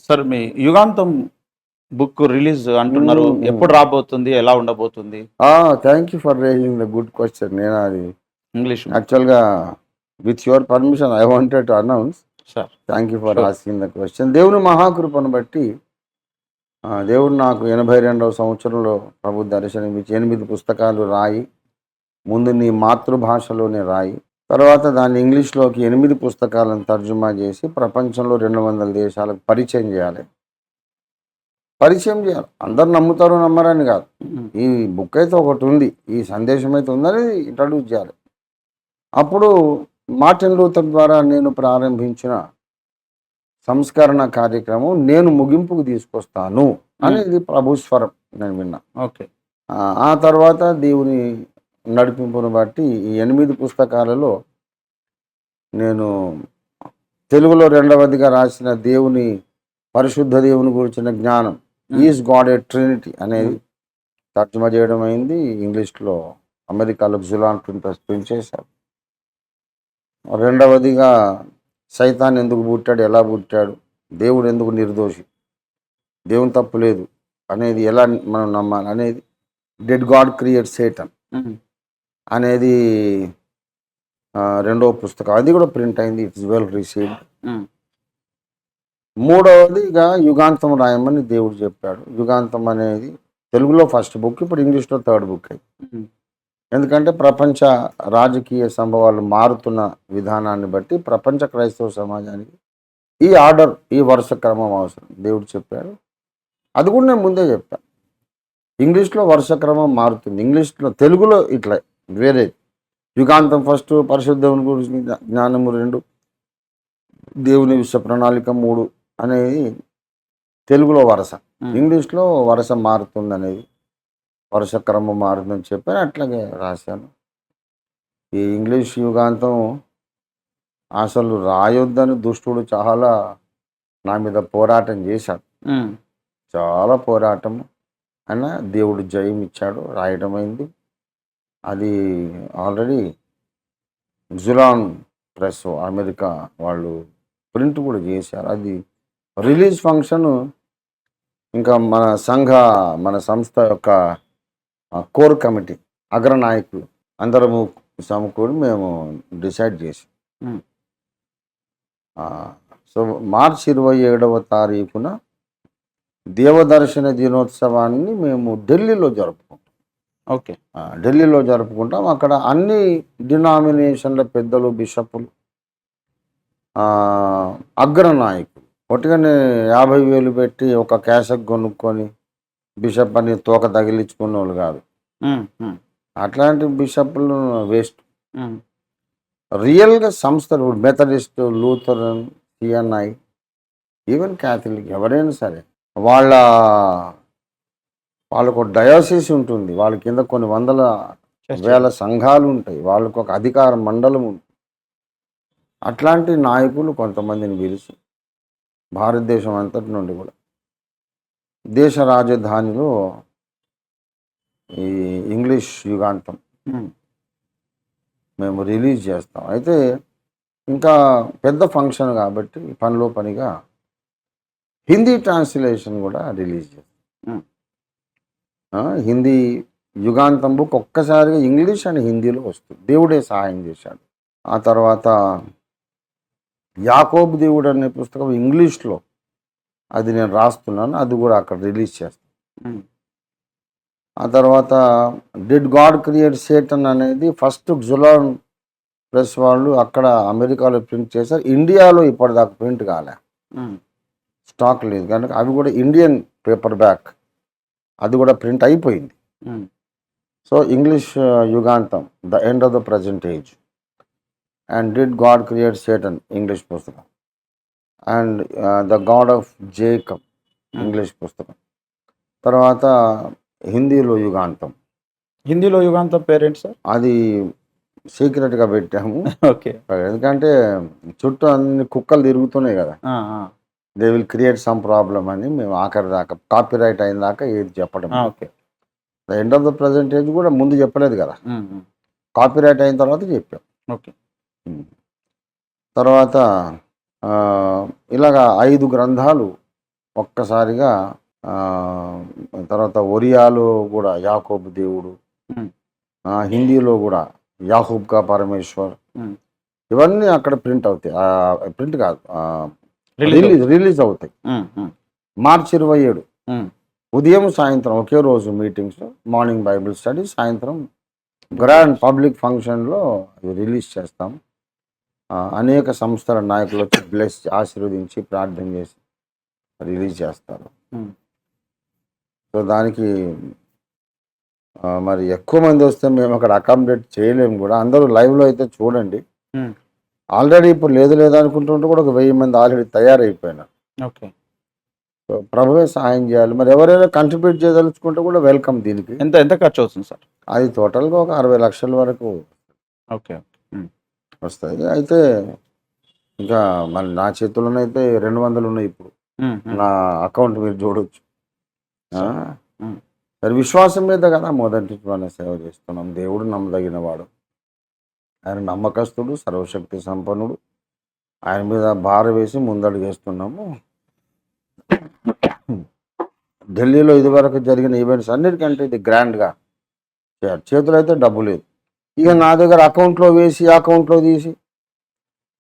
Sir మీ Yugantham book release అంటున్నారు. ఎప్పుడు రాబోతుంది? ఎలా ఉండబోతుంది? Thank you for raising the good question. నేను అది ఇంగ్లీష్ యాక్చువల్గా with your permission I wanted to announce. Sir. Thank you for Sure. Asking the question. దేవుని మహాకృపను బట్టి దేవుడు నాకు 82వ సంవత్సరంలో ప్రభు దర్శనమిచ్చి 8 పుస్తకాలు రాయి, ముందు నీ మాతృభాషలోనే రాయి, తర్వాత దాన్ని ఇంగ్లీష్లోకి 8 పుస్తకాలను తర్జుమా చేసి ప్రపంచంలో 200 దేశాలకు పరిచయం చేయాలి. అందరు నమ్ముతారు నమ్మరని కాదు, ఈ బుక్ అయితే ఒకటి ఉంది, ఈ సందేశం అయితే ఉందని ఇంట్రడ్యూస్ చేయాలి. అప్పుడు మార్టిన్ లూథర్ ద్వారా నేను ప్రారంభించిన సంస్కరణ కార్యక్రమం నేను ముగింపుకు తీసుకొస్తాను అనేది ప్రభు స్వరం నేను విన్నా. ఓకే. ఆ తర్వాత దేవుని నడిపింపును బట్టి ఈ 8 పుస్తకాలలో నేను తెలుగులో రెండవదిగా రాసిన దేవుని పరిశుద్ధ దేవుని గురించిన జ్ఞానం, ఈజ్ గాడ్ ఏ ట్రినిటీ అనేది తర్జుమా చేయడం అయింది. ఇంగ్లీష్లో అమెరికాలో జులాన్ ప్రింట్ చేశారు. రెండవదిగా సైతాన్ ఎందుకు పుట్టాడు, ఎలా పుట్టాడు, దేవుడు ఎందుకు నిర్దోషి, దేవుని తప్పు లేదు అనేది ఎలా మనం నమ్మాలి అనేది, డెడ్ గాడ్ క్రియేట్ సేటన్ అనేది రెండవ పుస్తకం, అది కూడా ప్రింట్ అయింది. It's well received. మూడవదిగా యుగాంతం రాయమని దేవుడు చెప్పాడు. యుగాంతం అనేది తెలుగులో ఫస్ట్ బుక్, ఇప్పుడు ఇంగ్లీష్లో థర్డ్ బుక్ అయింది. ఎందుకంటే ప్రపంచ రాజకీయ సంభవాలు మారుతున్న విధానాన్ని బట్టి ప్రపంచ క్రైస్తవ సమాజానికి ఈ ఆర్డర్, ఈ వరుస క్రమం అవసరం. దేవుడు చెప్పాడు, అది కూడా నేను ముందే చెప్పాను. ఇంగ్లీష్లో వరుస క్రమం మారుతుంది, ఇంగ్లీష్లో తెలుగులో ఇట్లా వేరే. యుగాంతం ఫస్ట్, పరిశుద్ధ దేవుని గురించి జ్ఞానము 2, దేవుని విశ్వ ప్రణాళిక 3 అనేది తెలుగులో వరుస, ఇంగ్లీష్లో వరుస మారుతుంది అనేది, వరుస క్రమం మారుతుందని చెప్పాను. అట్లాగే రాశాను. ఈ ఇంగ్లీష్ యుగాంతం అసలు రాయొద్దని దుష్టుడు చాలా నా మీద పోరాటం చేశాడు. చాలా పోరాటం అయినా దేవుడు జయం ఇచ్చాడు, రాయడం అయింది. అది ఆల్రెడీ జులాన్ ప్రెస్ అమెరికా వాళ్ళు ప్రింట్ కూడా చేశారు. అది రిలీజ్ ఫంక్షన్ ఇంకా మన సంస్థ యొక్క కోర్ కమిటీ అగ్రనాయకులు అందరము సమకూడి మేము డిసైడ్ చేసాం. సో మార్చి 27వ తారీఖున దేవదర్శన దినోత్సవాన్ని మేము ఢిల్లీలో జరుపుకుంటాం. ఓకే. ఢిల్లీలో జరుపుకుంటాం. అక్కడ అన్ని డినామినేషన్ల పెద్దలు, బిషపులు, అగ్రనాయకులు, ఒట్టిగానే 50,000 పెట్టి ఒక క్యాసెట్ కొనుక్కొని బిషప్ అని తోక తగిలించుకున్న వాళ్ళు కాదు. అట్లాంటి బిషప్లు వేస్ట్. రియల్గా సంస్థలు, Methodist, Lutheran, CNI, even Catholic, ఎవరైనా సరే వాళ్ళకు ఒక డయోసిస్ ఉంటుంది, వాళ్ళ కింద కొన్ని వందల వేల సంఘాలు ఉంటాయి, వాళ్ళకు ఒక అధికార మండలం ఉంటుంది. అట్లాంటి నాయకులు కొంతమందిని పిలిచి భారతదేశం అంతటి నుండి కూడా దేశ రాజధానిలో ఈ ఇంగ్లీష్ యుగాంతం మేము రిలీజ్ చేస్తాం. అయితే ఇంకా పెద్ద ఫంక్షన్ కాబట్టి పనిలో పనిగా హిందీ ట్రాన్స్లేషన్ కూడా రిలీజ్ చేస్తాం. హిందీ యుగాంతం బుక్ ఒక్కసారిగా ఇంగ్లీష్ అండ్ హిందీలో వస్తుంది. దేవుడే సహాయం చేశాడు. ఆ తర్వాత యాకోబు దేవుడు అనే పుస్తకం ఇంగ్లీష్లో అది నేను రాస్తున్నాను, అది కూడా అక్కడ రిలీజ్ చేస్తాను. ఆ తర్వాత డిడ్ గాడ్ క్రియేట్ సేటన్ అనేది ఫస్ట్ జులాన్ ప్రెస్ వాళ్ళు అక్కడ అమెరికాలో ప్రింట్ చేశారు. ఇండియాలో ఇప్పటిదాకా ప్రింట్ కాలే, స్టాక్ లేదు కనుక అవి కూడా ఇండియన్ పేపర్ బ్యాక్, అది కూడా ప్రింట్ అయిపోయింది. సో ఇంగ్లీష్ యుగాంతం, the end of the present age, and did God create Satan English పుస్తకం, and the God of Jacob English పుస్తకం. తర్వాత హిందీలో యుగాంతం. హిందీలో యుగాంతం పేరెంట్ సార్ అది సీక్రెట్గా పెట్టాము. ఓకే. ఎందుకంటే చుట్టూ అన్ని కుక్కలు తిరుగుతున్నాయి కదా, they will create some problem అని మేము ఆఖరి దాకా కాపీరైట్ అయిన దాకా ఏది చెప్పడం. Okay. The end of the present age కూడా ముందు చెప్పలేదు కదా, కాపీరైట్ అయిన తర్వాత చెప్పాం. ఓకే. తర్వాత ఇలాగా 5 గ్రంథాలు ఒక్కసారిగా ఆ, తర్వాత ఒరియాలో కూడా యాకోబు దేవుడు, ఉమ్, హిందీలో కూడా యాహూబ్ కా పరమేశ్వర్, ఉమ్. ఇవన్నీ అక్కడ ప్రింట్ అవుతాయి. ప్రింట్ కాదు, Release రిలీజ్ అవుతాయి. ఉమ్, ఉమ్, మార్చి 27 ఉమ్, ఉదయం సాయంత్రం ఒకే రోజు మీటింగ్స్, మార్నింగ్ బైబిల్ స్టడీ, సాయంత్రం గ్రాండ్ పబ్లిక్ ఫంక్షన్లో రిలీజ్ చేస్తాం. అనేక సంస్థల నాయకులు వచ్చి బ్లెస్ ఆశీర్వదించి ప్రార్థన చేసి రిలీజ్ చేస్తారు. ఉమ్. సో దానికి మరి ఎక్కువ మంది వస్తే మేము అక్కడ అకామిడేట్ చేయలేము కూడా. అందరూ లైవ్లో అయితే చూడండి. ఉమ్. ఆల్రెడీ ఇప్పుడు లేదు అనుకుంటుంటే కూడా ఒక 1000 మంది ఆల్రెడీ తయారైపోయినారు. ఓకే. సో ప్రభువే సహాయం చేయాలి. మరి ఎవరైనా కంట్రిబ్యూట్ చేయదలుచుకుంటే కూడా వెల్కమ్ దీనికి. ఎంత ఎంత ఖర్చు అవుతుంది సార్? అది టోటల్గా ఒక 60 లక్షల వరకు ఓకే. ఉమ్, వస్తాయి. అయితే ఇంకా మరి నా చేతుల్లోనైతే 200 ఉన్నాయి ఇప్పుడు. ఉమ్, ఉమ్. నా అకౌంట్ మీరు చూడొచ్చు. ఉమ్, మరి విశ్వాసం మీద కదా మొదటి మనం సేవ చేస్తున్నాం. దేవుడు నమ్మదగిన వాడు, ఆయన నమ్మకస్తుడు, సర్వశక్తి సంపన్నుడు. ఆయన మీద భారం వేసి ముందడుగు వేస్తున్నాము. ఢిల్లీలో ఇదివరకు జరిగిన ఈవెంట్స్ అన్నిటికంటే ఇది గ్రాండ్గా చేయాలి. చేతులు అయితే డబ్బు లేదు. ఇక నా దగ్గర అకౌంట్లో వేసి అకౌంట్లో తీసి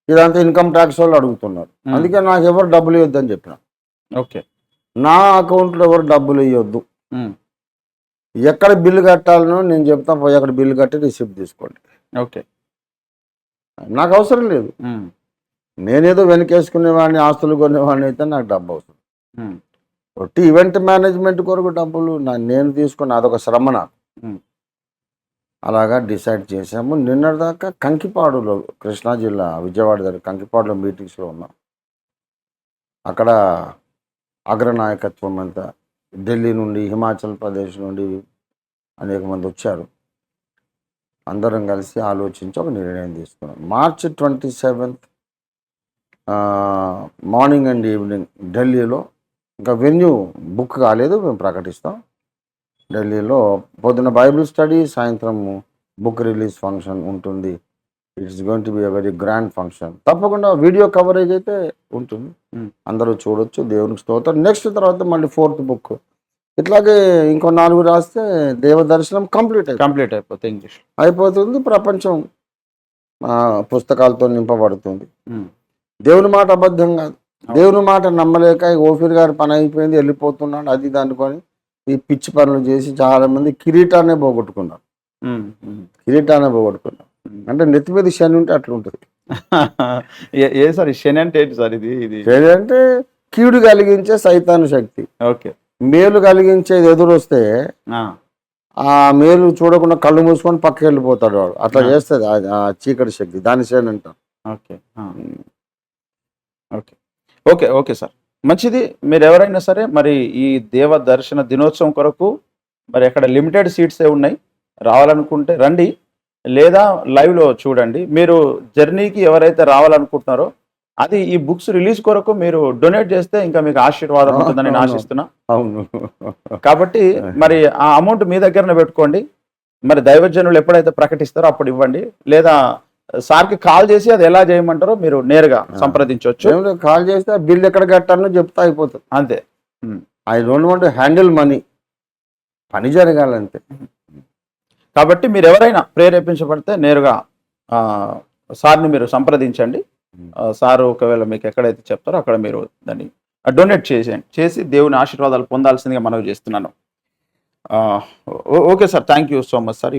ఇదంతా ఇన్కమ్ ట్యాక్స్ వాళ్ళు అడుగుతున్నారు. అందుకే నాకు ఎవరు డబ్బులు ఇవ్వద్దని చెప్పిన. ఓకే. నా అకౌంట్లో ఎవరు డబ్బులు ఇవ్వద్దు. ఉమ్, ఎక్కడ బిల్లు కట్టాలనో నేను చెప్తాను, పోయి అక్కడ బిల్లు కట్టి రిసిప్ట్ తీసుకోండి. ఓకే. నాకు అవసరం లేదు. ఉమ్, నేనేదో వెనకేసుకునేవాడిని, ఆస్తులు కొనేవాడిని అయితే నాకు డబ్బు అవసరం. ఉమ్, ఒట్టి ఈవెంట్ మేనేజ్మెంట్ కొరకు డబ్బులు నేను తీసుకుని అదొక శ్రమ నాకు. ఉమ్. అలాగా డిసైడ్ చేసాము. నిన్నటిదాకా కంకిపాడులో, కృష్ణా జిల్లా విజయవాడ దగ్గర కంకిపాడులో మీటింగ్స్లో ఉన్నాం. అక్కడ అగ్రనాయకత్వం అంతా ఢిల్లీ నుండి, హిమాచల్ ప్రదేశ్ నుండి అనేక మంది వచ్చారు. అందరం కలిసి ఆలోచించి ఒక నిర్ణయం తీసుకున్నాం. మార్చి 27 మార్నింగ్ అండ్ ఈవినింగ్ ఢిల్లీలో, ఇంకా వెన్యూ బుక్ కాలేదు, మేము ప్రకటిస్తాం. ఢిల్లీలో పొద్దున బైబిల్ స్టడీ, సాయంత్రం బుక్ రిలీజ్ ఫంక్షన్ ఉంటుంది. It's going to be a very grand function. తప్పకుండా వీడియో కవరేజ్ అయితే ఉంటుంది, అందరూ చూడొచ్చు. దేవునికి స్తోత్రం. నెక్స్ట్ తర్వాత మళ్ళీ 4th బుక్, ఇట్లాగే ఇంకో 4 రాస్తే దేవ దర్శనం కంప్లీట్ అయిపోతుంది. ఇంగ్లీష్ అయిపోతుంది. ప్రపంచం పుస్తకాలతో నింపబడుతుంది. దేవుని మాట అబద్ధం కాదు. దేవుని మాట నమ్మలేక ఓఫీర్ గారి పని అయిపోయింది, వెళ్ళిపోతున్నాడు, అది ఇది అనుకొని ఈ పిచ్చి పనులు చేసి చాలా మంది కిరీటాన్నే పోగొట్టుకున్నారు. అంటే నెత్తి మీద శని ఉంటే అట్లా ఉంటుంది. ఏ సార్ శని అంటే ఏంటి సార్? ఇది శని అంటే కీడు కలిగించే సైతాను శక్తి. ఓకే. మేలు కలిగించేది ఎదురొస్తే ఆ మేలు చూడకుండా కళ్ళు మూసుకొని పక్కకి వెళ్ళిపోతాడు వాడు. అట్లా చేస్తుంది ఆ చీకటి శక్తి, దాని శని అంటారు. Okay. Okay. Okay. Okay sir, మంచిది. మీరు ఎవరైనా సరే మరి ఈ దేవ దర్శన దినోత్సవం కొరకు మరి అక్కడ లిమిటెడ్ సీట్స్ ఉన్నాయి, రావాలనుకుంటే రండి, లేదా లైవ్లో చూడండి. మీరు జర్నీకి ఎవరైతే రావాలనుకుంటున్నారో అది ఈ బుక్స్ రిలీజ్ కొరకు మీరు డొనేట్ చేస్తే ఇంకా మీకు ఆశీర్వాదం ఉంటుందని నేను ఆశిస్తున్నా. అవును. కాబట్టి మరి ఆ అమౌంట్ మీ దగ్గరనే పెట్టుకోండి. మరి దైవజనులు ఎప్పుడైతే ప్రకటిస్తారో అప్పుడు ఇవ్వండి, లేదా సార్కి కాల్ చేసి అది ఎలా చేయమంటారో మీరు నేరుగా సంప్రదించవచ్చు. కాల్ చేస్తే బిల్ ఎక్కడ కట్టాలో చెప్తా అయిపోతుంది, అంతే. I don't want to handle money, పని జరగాలంతే. కాబట్టి మీరు ఎవరైనా ప్రేరేపించబడితే నేరుగా సార్ని మీరు సంప్రదించండి. సారు ఒకవేళ మీకు ఎక్కడైతే చెప్తారో అక్కడ మీరు దాన్ని డొనేట్ చేసి దేవుని ఆశీర్వాదాలు పొందాల్సిందిగా మనవి చేస్తున్నాను. Okay sir, thank you so much sir.